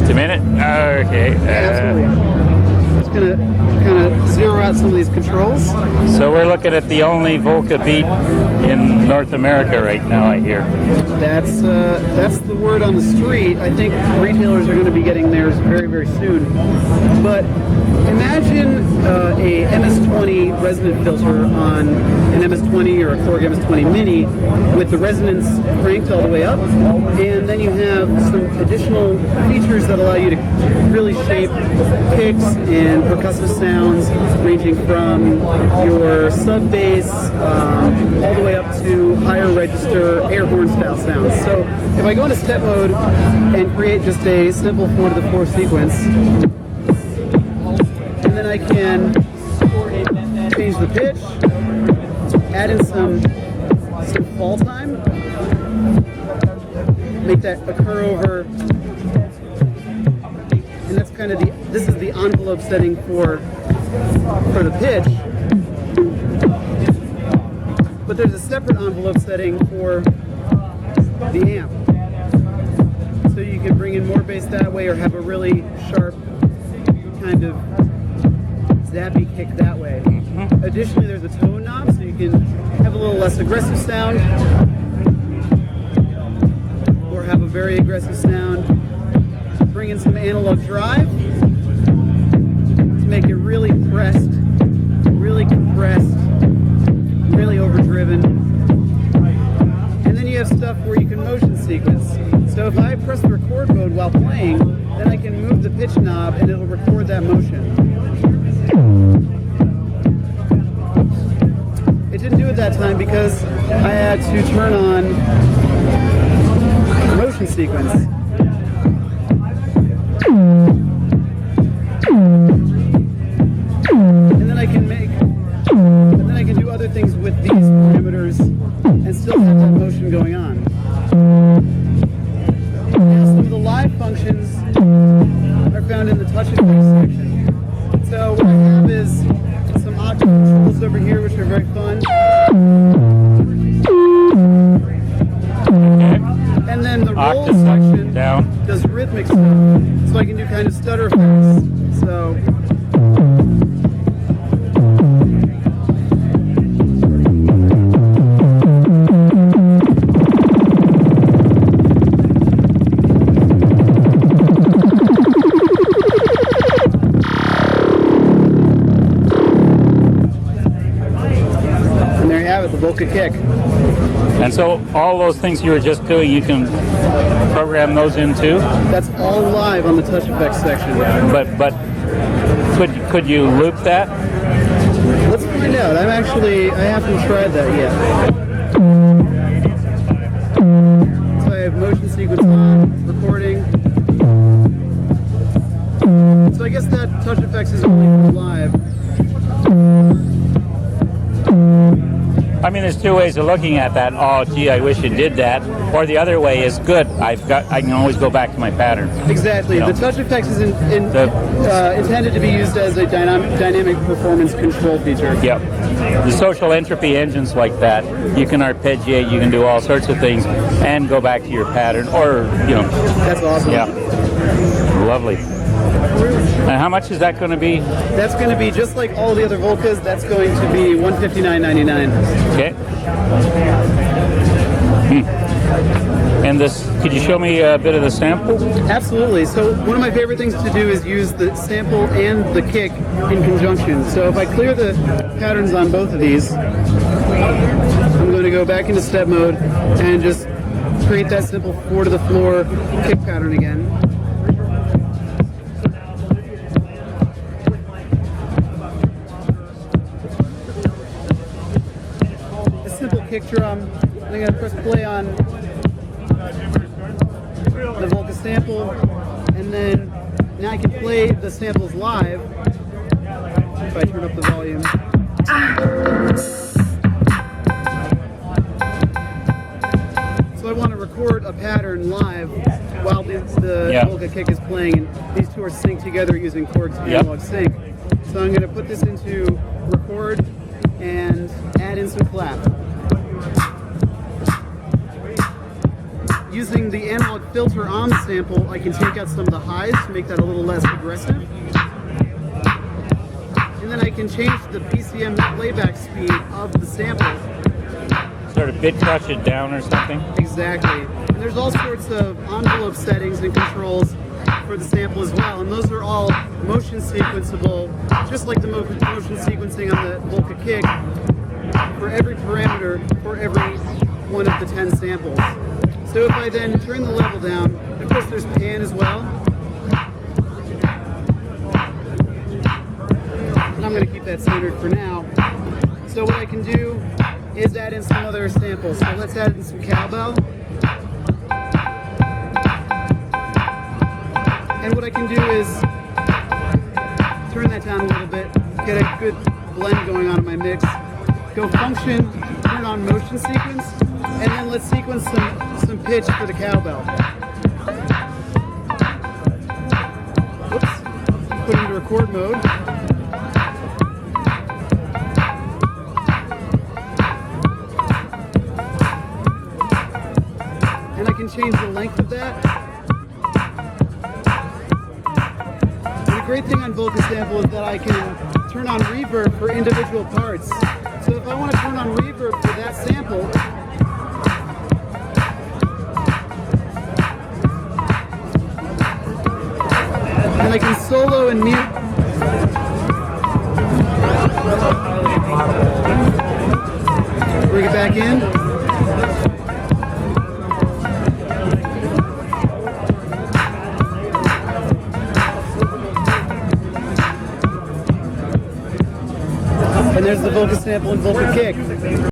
Just a minute. Okay. Absolutely. Just gonna kind of zero out some of these controls. So we're looking at the only Volca beat in North America right now, I hear. That's the word on the street. I think retailers are going to be getting theirs very, very soon. But imagine a MS-20 resonant filter on an MS-20 or a Korg MS-20 Mini with the resonance cranked all the way up, and then you have some additional features that allow you to really shape picks and percussive sounds, ranging from your sub bass all the way up to higher register air horn style sounds. So if I go into step mode and create just a simple 4-to-the-4 sequence, and then I can change the pitch, add in some fall time, make that occur over, and that's kind of this is the envelope setting for the pitch. But there's a separate envelope setting for the amp. So you can bring in more bass that way or have a really sharp kind of zappy kick that way. Additionally, there's a tone knob so you can have a little less aggressive sound or have a very aggressive sound. Bring in some analog drive to make it really pressed, really compressed, really overdriven. And then you have stuff where you can motion sequence. So if I press the record mode while playing, then I can move the pitch knob and it'll record that motion. It didn't do it that time because I had to turn on motion sequence. And then I can do other things with these parameters and still have that motion going on. Now, some of the live functions are found in the touch effects section. So what I have is some octave controls over here, which are very fun. And then the roll section does rhythmic stuff, so I can do kind of stutter effects. So the Volca kick. And so all those things you were just doing, you can program those in too? That's all live on the touch effects section. But could you loop that? Let's find out. I haven't tried that yet. So I have motion sequence on, recording. So I guess that touch effects is only for live. I mean, there's two ways of looking at that. Oh, gee, I wish it did that. Or the other way is good. I can always go back to my pattern. Exactly. You know? The touch effects is intended to be used as a dynamic performance control feature. Yep. The social entropy engines like that, you can arpeggiate, you can do all sorts of things, and go back to your pattern. Or, you know. That's awesome. Yeah. Lovely. And how much is that going to be? That's going to be just like all the other Volcas. That's going to be $159.99. Okay. And this, could you show me a bit of the sample? Absolutely. So one of my favorite things to do is use the sample and the kick in conjunction. So if I clear the patterns on both of these, I'm going to go back into step mode and just create that simple 4-to-the-floor kick pattern again. Kick drum. I'm going to press play on the Volca sample, and then now I can play the samples live if I turn up the volume. So I want to record a pattern live while the Volca kick is playing, and these two are synced together using Korg's analog sync. So I'm going to put this into record and add in some clap. using the analog filter on the sample, I can take out some of the highs to make that a little less aggressive. And then I can change the PCM playback speed of the sample. Sort of bit crush it down or something. Exactly. And there's all sorts of envelope settings and controls for the sample as well. And those are all motion sequenceable, just like the motion sequencing on the Volca Kick, for every parameter for every one of the 10 samples. So if I then turn the level down, of course there's pan as well. And I'm going to keep that standard for now. So what I can do is add in some other samples. So let's add in some cowbell. And what I can do is turn that down a little bit, get a good blend going on in my mix, go function, turn on motion sequence, and then let's sequence some pitch for the cowbell. Oops, put it into record mode. And I can change the length of that. And the great thing on Volca Sample is that I can turn on reverb for individual parts. So if I want to turn on reverb for that sample, and I can solo and mute. Bring it back in. And there's the Volca Sample and Volca Kick.